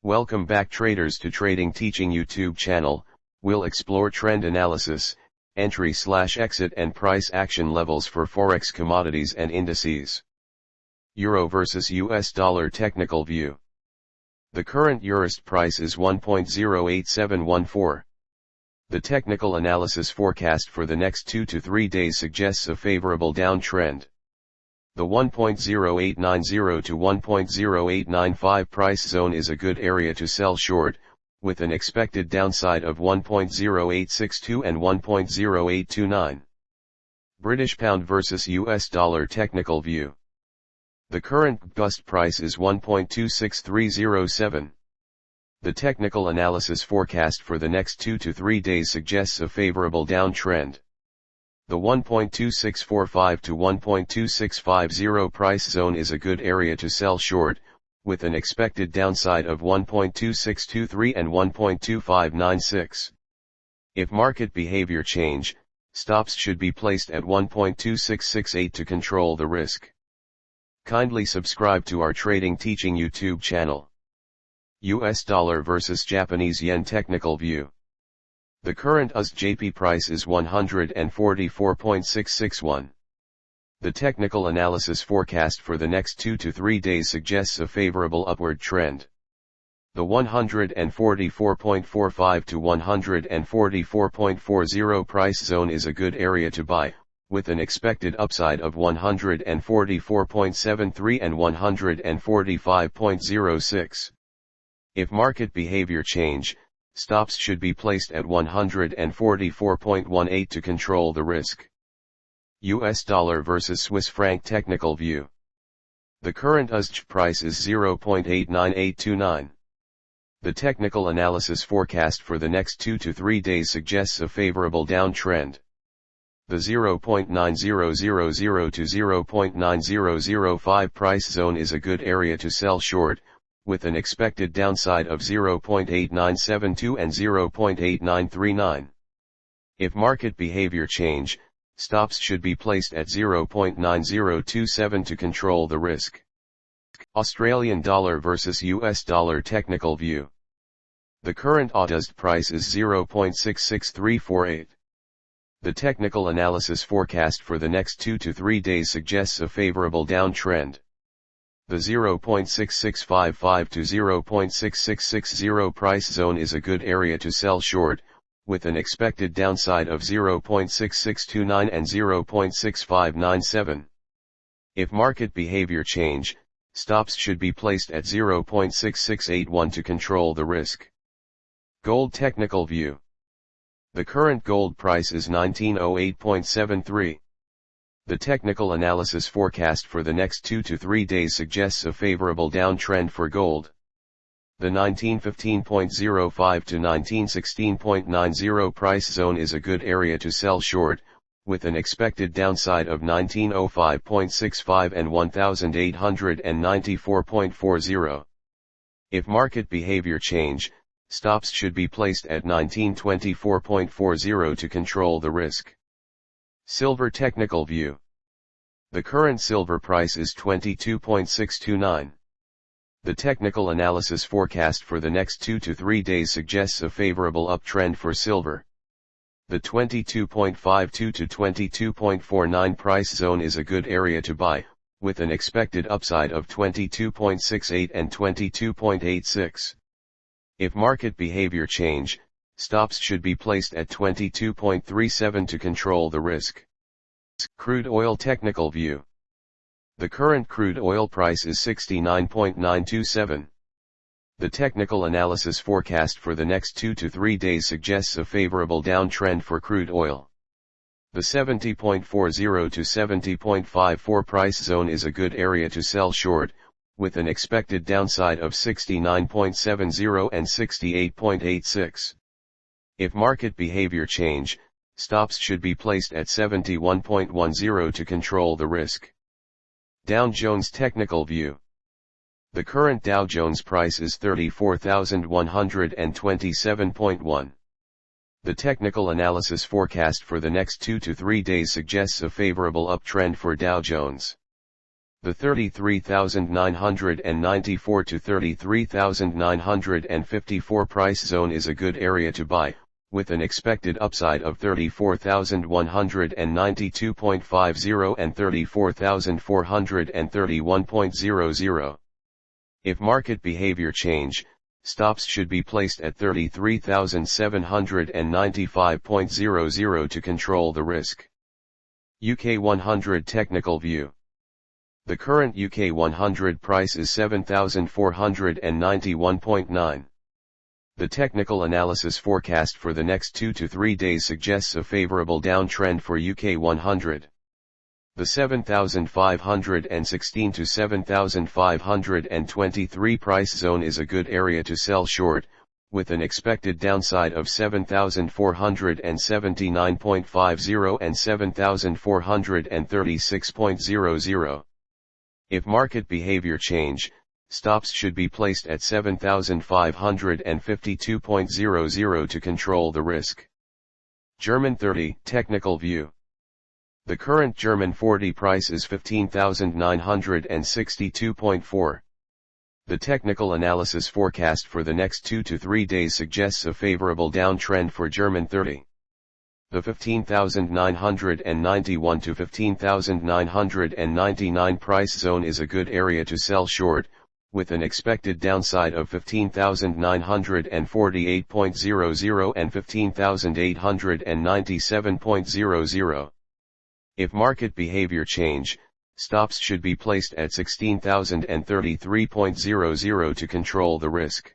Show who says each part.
Speaker 1: Welcome back traders to Trading Teaching YouTube channel. We'll explore trend analysis, entry/exit and price action levels for Forex commodities and indices. Euro versus US dollar technical view. The current Eurist price is 1.08714. The technical analysis forecast for the next 2 to 3 days suggests a favorable downtrend. The 1.0890 to 1.0895 price zone is a good area to sell short, with an expected downside of 1.0862 and 1.0829. British pound versus US dollar technical view. The current bust price is 1.26307. The technical analysis forecast for the next 2 to 3 days suggests a favorable downtrend. The 1.2645 to 1.2650 price zone is a good area to sell short, with an expected downside of 1.2623 and 1.2596. If market behavior change, stops should be placed at 1.2668 to control the risk. Kindly subscribe to our Trading Teaching YouTube channel. US dollar versus Japanese yen technical view. The current USD/JP price is 144.661. The technical analysis forecast for the next 2 to 3 days suggests a favorable upward trend. The 144.45 to 144.40 price zone is a good area to buy, with an expected upside of 144.73 and 145.06. If market behavior change, stops should be placed at 144.18 to control the risk. US dollar versus Swiss franc technical view. The current USD price is 0.89829. The technical analysis forecast for the next 2 to 3 days suggests a favorable downtrend. The 0.9000 to 0.9005 price zone is a good area to sell short, with an expected downside of 0.8972 and 0.8939. If market behavior change, stops should be placed at 0.9027 to control the risk. Australian dollar versus US dollar technical view. The current AUD price is 0.66348. The technical analysis forecast for the next 2 to 3 days suggests a favorable downtrend. The 0.6655 to 0.6660 price zone is a good area to sell short, with an expected downside of 0.6629 and 0.6597. If market behavior change, stops should be placed at 0.6681 to control the risk. Gold technical view. The current gold price is 1908.73. The technical analysis forecast for the next 2 to 3 days suggests a favorable downtrend for gold. The 1915.05 to 1916.90 price zone is a good area to sell short, with an expected downside of 1905.65 and 1894.40. If market behavior change, stops should be placed at 1924.40 to control the risk. Silver technical view. The current silver price is 22.629. The technical analysis forecast for the next 2 to 3 days suggests a favorable uptrend for silver. The 22.52 to 22.49 price zone is a good area to buy, with an expected upside of 22.68 and 22.86. If market behavior change, stops should be placed at 22.37 to control the risk. Crude oil technical view. The current crude oil price is 69.927. The technical analysis forecast for the next 2 to 3 days suggests a favorable downtrend for crude oil. The 70.40 to 70.54 price zone is a good area to sell short, with an expected downside of 69.70 and 68.86. If market behavior change, stops should be placed at 71.10 to control the risk. Dow Jones technical view. The current Dow Jones price is 34,127.1. The technical analysis forecast for the next 2 to 3 days suggests a favorable uptrend for Dow Jones. The 33,994 to 33,954 price zone is a good area to buy, with an expected upside of 34,192.50 and 34,431.00. If market behavior change, stops should be placed at 33,795.00 to control the risk. UK 100 Technical View. The current UK 100 price is 7,491.9. The technical analysis forecast for the next 2 to 3 days suggests a favorable downtrend for UK 100. The 7,516 to 7,523 price zone is a good area to sell short, with an expected downside of 7,479.50 and 7,436.00. If market behavior change, stops should be placed at 7,552.00 to control the risk. German 30 Technical View. The current German 40 price is 15,962.4. The technical analysis forecast for the next 2 to 3 days suggests a favorable downtrend for German 30. The 15,991 to 15,999 price zone is a good area to sell short, with an expected downside of 15,948.00 and 15,897.00. If market behavior change, stops should be placed at 16,033.00 to control the risk.